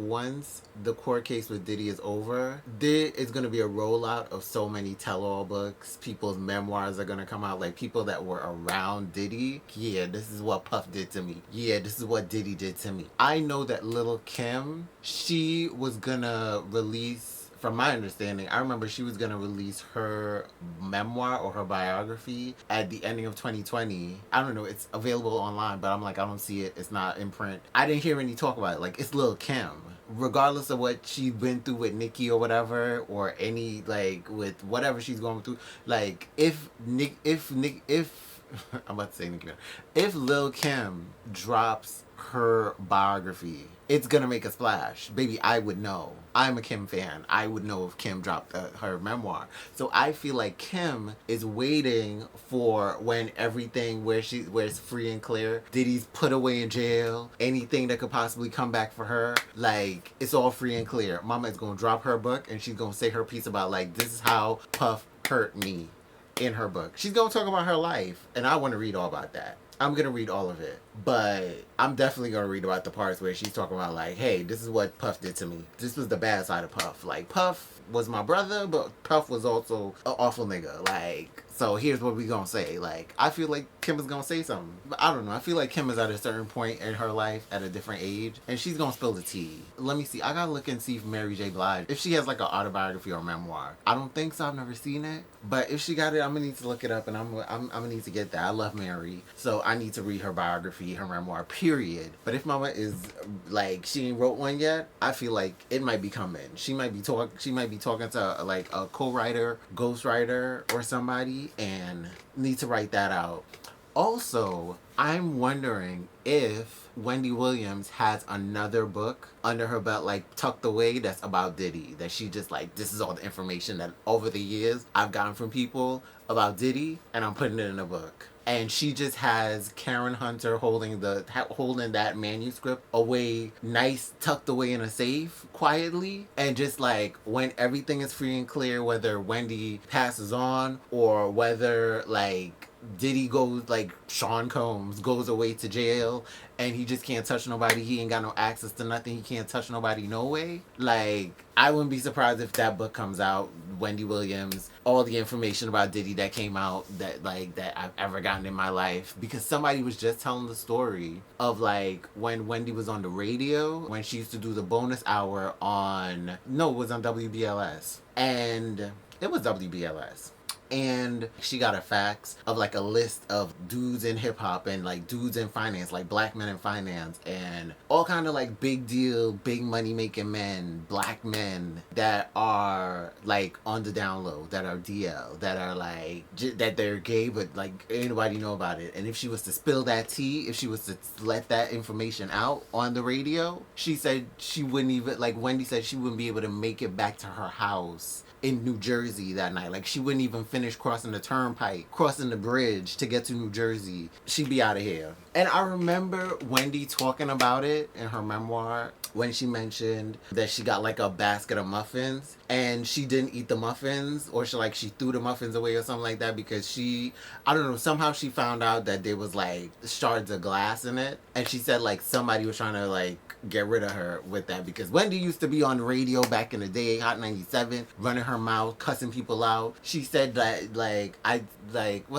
once the court case with Diddy is over, there is going to be a rollout of so many tell-all books. People's memoirs are going to come out, like people that were around Diddy. Yeah, this is what Puff did to me. Yeah, this is what Diddy did to me. I know that Lil' Kim, she was going to release, from my understanding, I remember she was gonna release her memoir or her biography at the ending of 2020. I don't know, it's available online, but I'm like, I don't see it. It's not in print. I didn't hear any talk about it. Like, it's Lil' Kim. Regardless of what she's been through with Nicki or whatever, or any, like, with whatever she's going through, like, if I'm about to say Nicki, if Lil' Kim drops her biography, it's gonna make a splash. Baby, I would know. I'm a Kim fan. I would know if Kim dropped her memoir. So I feel like Kim is waiting for when everything where it's free and clear. Diddy's put away in jail. Anything that could possibly come back for her, like, it's all free and clear. Mama is gonna drop her book and she's gonna say her piece about, like, this is how Puff hurt me in her book. She's gonna talk about her life, and I want to read all about that. I'm gonna read all of it, but I'm definitely gonna read about the parts where she's talking about, like, hey, this is what Puff did to me. This was the bad side of Puff. Like, Puff was my brother, but Puff was also an awful nigga. Like, so here's what we gonna say. Like, I feel like Kim is gonna say something. But I don't know. I feel like Kim is at a certain point in her life at a different age, and she's gonna spill the tea. Let me see. I gotta look and see if Mary J. Blige, if she has like an autobiography or memoir. I don't think so. I've never seen it. But if she got it, I'm gonna need to look it up, and I'm gonna need to get that. I love Mary, so I need to read her biography, her memoir, period. But if Mama is like, she ain't wrote one yet, I feel like it might be coming. She might be talking to like a co-writer, ghostwriter, or somebody, and need to write that out. Also, I'm wondering if Wendy Williams has another book under her belt, like tucked away, that's about Diddy. That she just like, this is all the information that over the years I've gotten from people about Diddy, and I'm putting it in a book. And she just has Karen Hunter holding that manuscript away, nice, tucked away in a safe, quietly. And just like, when everything is free and clear, whether Wendy passes on or whether like Diddy goes, like Sean Combs goes away to jail and he just can't touch nobody, he ain't got no access to nothing, he can't touch nobody no way. Like, I wouldn't be surprised if that book comes out, Wendy Williams, all the information about Diddy that came out that I've ever gotten in my life. Because somebody was just telling the story of like when Wendy was on the radio, when she used to do the bonus hour on, no, it was on WBLS. And it was WBLS. And she got a fax of like a list of dudes in hip hop and like dudes in finance, like black men in finance, and all kind of like big deal, big money making men, black men that are like on the down low, that are DL, that are like that they're gay, but like ain't nobody know about it. And if she was to spill that tea, if she was to let that information out on the radio, she said she wouldn't even, like Wendy said, she wouldn't be able to make it back to her house in New Jersey that night. Like, she wouldn't even finish crossing the turnpike, crossing the bridge to get to New Jersey. She'd be out of here. And I remember Wendy talking about it in her memoir when she mentioned that she got like a basket of muffins and she didn't eat the muffins, or she threw the muffins away or something like that, because she, I don't know, somehow she found out that there was like shards of glass in it, and she said like somebody was trying to like get rid of her with that, because Wendy used to be on the radio back in the day, Hot 97, running her mouth, cussing people out. She said that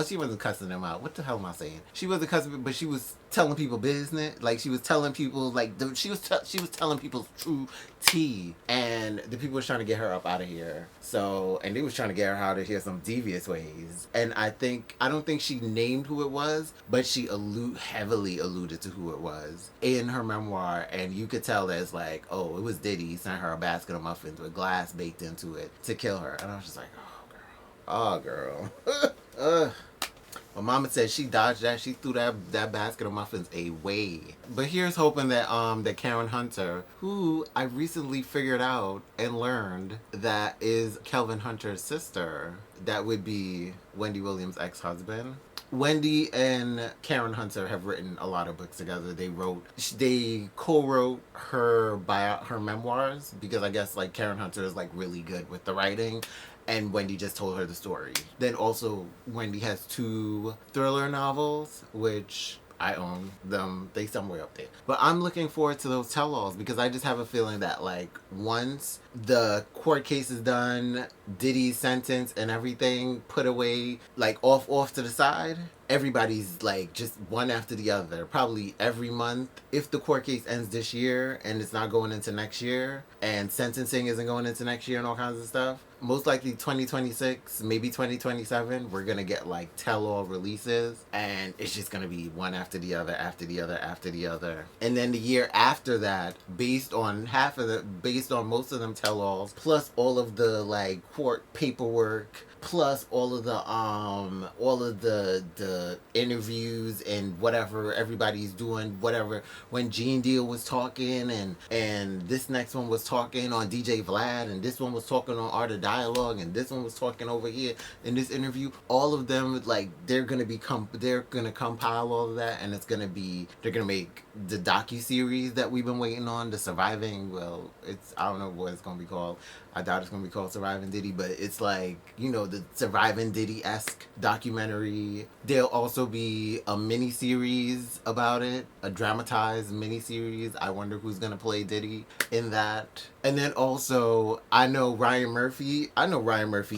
she wasn't cussing them out. What the hell am I saying? She wasn't cussing, but she was telling people business. Like, she was telling people, like, she was telling people's true tea, and the people was trying to get her up out of here. So, and they was trying to get her out of here some devious ways. And I don't think she named who it was, but she heavily alluded to who it was in her memoir, and you could tell that it's like, oh, it was Diddy. He sent her a basket of muffins with glass baked into it to kill her. And I was just like, oh girl. My mama said she dodged that. She threw that basket of muffins away. But here's hoping that that Karen Hunter, who I recently figured out and learned that is Kelvin Hunter's sister, that would be Wendy Williams' ex-husband. Wendy and Karen Hunter have written a lot of books together. They co-wrote her memoirs, because I guess like Karen Hunter is like really good with the writing, and Wendy just told her the story. Then also Wendy has 2 thriller novels, which I own them. They somewhere up there. But I'm looking forward to those tell-alls because I just have a feeling that like once the court case is done, Diddy's sentence and everything put away, like off to the side, everybody's like just one after the other, probably every month. If the court case ends this year and it's not going into next year, and sentencing isn't going into next year and all kinds of stuff, most likely 2026, maybe 2027, we're gonna get like tell-all releases, and it's just gonna be one after the other, after the other, after the other. And then the year after that, based on most of them tell-alls, plus all of the like court paperwork, plus all of the interviews and whatever everybody's doing, whatever, when Gene Deal was talking and this next one was talking on DJ Vlad, and this one was talking on Art of Dialogue, and this one was talking over here in this interview, all of them, like, they're gonna compile all of that, and they're gonna make the docu-series that we've been waiting on, the Surviving, well, I don't know what it's gonna be called. I doubt it's gonna be called Surviving Diddy, but it's like, the Surviving Diddy-esque documentary. There'll also be a mini-series about it, a dramatized mini-series. I wonder who's gonna play Diddy in that. And then also, I know Ryan Murphy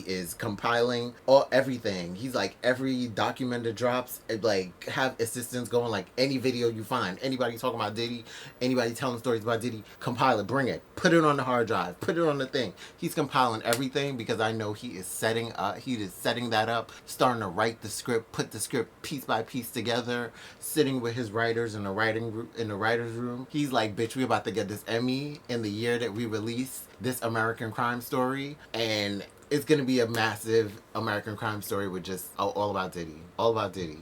is compiling everything. He's like, every document that drops, like, have assistants going, like, any video you find, anybody talking about Diddy, anybody telling stories about Diddy, compile it, bring it, put it on the hard drive, put it on the thing. He's compiling everything because I know he is setting that up, starting to write the script, put the script piece by piece together, sitting with his writers in the writer's room. He's like, bitch, we about to get this Emmy in the year that we release this American Crime Story, and it's gonna be a massive American Crime Story with just all about Diddy. All about Diddy.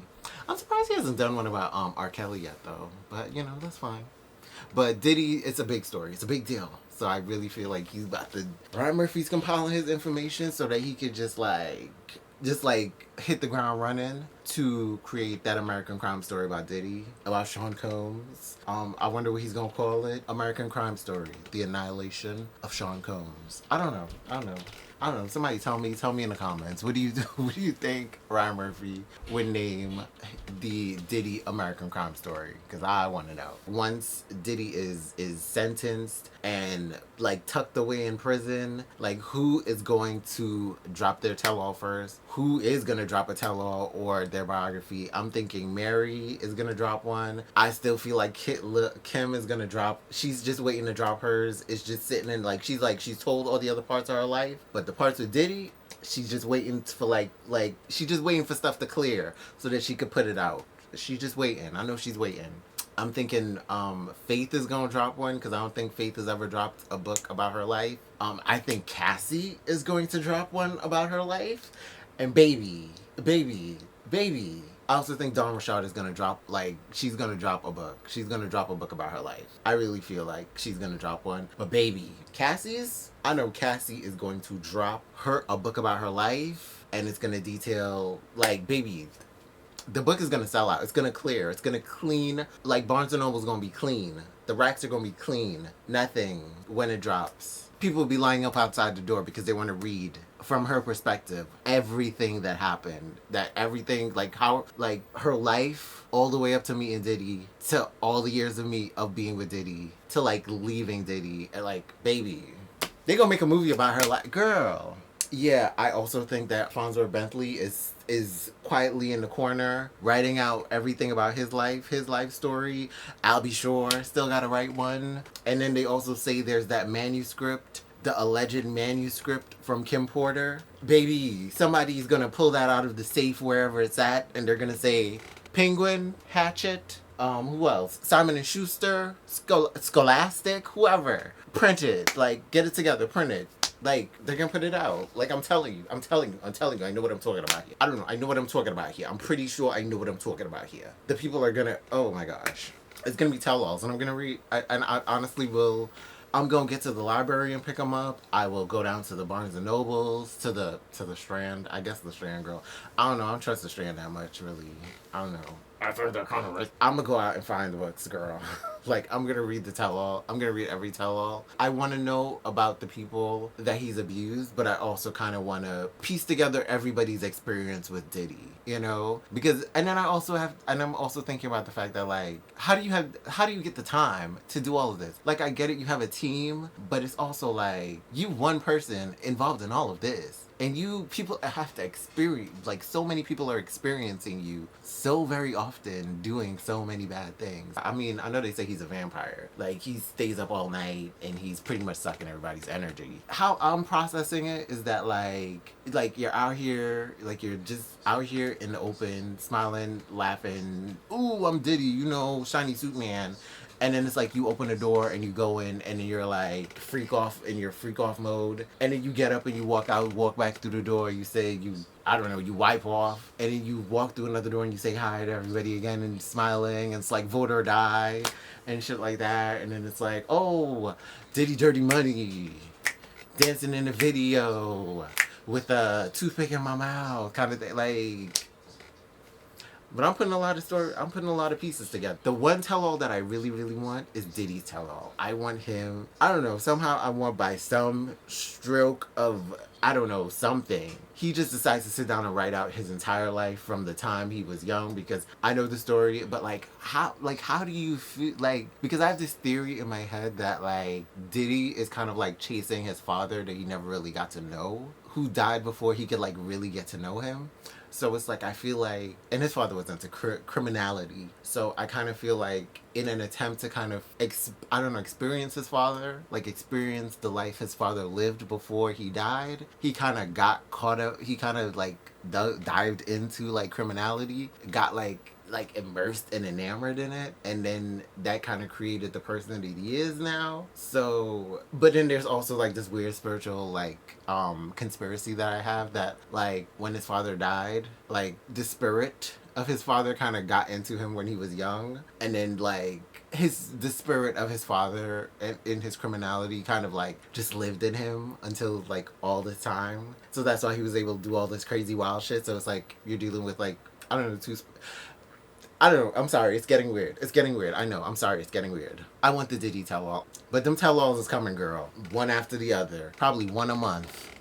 I'm surprised he hasn't done one about R. Kelly yet though, but that's fine. But Diddy, it's a big story. It's a big deal. So I really feel like Ryan Murphy's compiling his information so that he could just hit the ground running to create that American Crime Story about Diddy, about Sean Combs. I wonder what he's gonna call it. American Crime Story: The Annihilation of Sean Combs. I don't know. Somebody tell me in the comments. What do you think Ryan Murphy would name the Diddy American Crime Story? Because I want to know. Once Diddy is sentenced and like tucked away in prison, like, who is going to drop their tell-all first? Who is gonna drop a tell-all or their biography? I'm thinking Mary is gonna drop one. I still feel like Kim is gonna drop. She's just waiting to drop hers. It's just sitting in she's told all the other parts of her life, but the parts with Diddy, she's just waiting for she's just waiting for stuff to clear so that she could put it out. She's just waiting. I know she's waiting. I'm thinking Faith is gonna drop one because I don't think Faith has ever dropped a book about her life. I think Cassie is going to drop one about her life, and baby. I also think Dawn Rashad is gonna drop she's gonna drop a book. She's gonna drop a book about her life. I really feel like she's gonna drop one. But baby, I know Cassie is going to drop a book about her life, and it's gonna detail baby. The book is gonna sell out. It's gonna clear. It's gonna clean. Barnes and Noble's gonna be clean. The racks are gonna be clean. Nothing when it drops. People will be lining up outside the door because they want to read from her perspective everything that happened. That everything, how her life all the way up to meeting Diddy, to all the years of being with Diddy, to leaving Diddy, and baby, they gonna make a movie about her life, girl. Yeah, I also think that Fonzo Bentley is quietly in the corner writing out everything about his life story. I'll be sure still gotta write one. And then they also say there's that manuscript, the alleged manuscript from Kim Porter. Baby, somebody's gonna pull that out of the safe wherever it's at, and they're gonna say Penguin, Hatchet, who else? Simon & Schuster, Scholastic, whoever. Print it. Get it together, print it. They're gonna put it out. I'm telling you. I know what I'm talking about here. I don't know. I know what I'm talking about here. I'm pretty sure I know what I'm talking about here. The people are gonna, oh my gosh. It's gonna be tell-alls, and I'm gonna read, I honestly will, I'm gonna get to the library and pick them up. I will go down to the Barnes and Nobles, to the Strand. I guess the Strand, girl. I don't know. I don't trust the Strand that much, really. I don't know. I think they're kind of rich. I'm gonna go out and find the books, girl. Like, I'm gonna read the tell-all. I'm gonna read every tell-all. I want to know about the people that he's abused, but I also kind of want to piece together everybody's experience with Diddy, you know? Because, and then I'm also thinking about the fact that, like, how do you get the time to do all of this? Like, I get it, you have a team, but it's also like, you one person involved in all of this. And people have to experience, like, so many people are experiencing you so very often doing so many bad things. I mean, I know they say he's a vampire. Like, he stays up all night and he's pretty much sucking everybody's energy. How I'm processing it is that, like you're out here, like, you're just out here in the open, smiling, laughing. Ooh, I'm Diddy, you know, shiny suit man. And then it's like you open the door and you go in and then you're like freak off in your freak off mode. And then you get up and you walk back through the door. You say I don't know, you wipe off. And then you walk through another door and you say hi to everybody again and smiling. And it's like vote or die and shit like that. And then it's like, oh, Diddy Dirty Money. Dancing in a video with a toothpick in my mouth kind of thing. Like... But I'm putting a lot of pieces together. The one tell-all that I really, really want is Diddy's tell-all. I want him, I don't know, somehow I want by some stroke of, I don't know, something. He just decides to sit down and write out his entire life from the time he was young, because I know the story, but how do you feel, like, because I have this theory in my head that, like, Diddy is kind of like chasing his father that he never really got to know, who died before he could, like, really get to know him. So it's like, I feel like, and his father was into criminality. So I kind of feel like in an attempt to kind of, experience his father, like experience the life his father lived before he died, he kind of got caught up, he kind of like dived into like criminality, got like immersed and enamored in it, and then that kind of created the person that he is now. So, but then there's also like this weird spiritual conspiracy that I have, that like when his father died, like the spirit of his father kind of got into him when he was young, and then like the spirit of his father in his criminality kind of like just lived in him until like all the time. So that's why he was able to do all this crazy wild shit. So it's like you're dealing with like, I don't know. I'm sorry. It's getting weird. I know. I'm sorry. It's getting weird. I want the Diddy tell-all. But them tell-alls is coming, girl. One after the other. Probably one a month.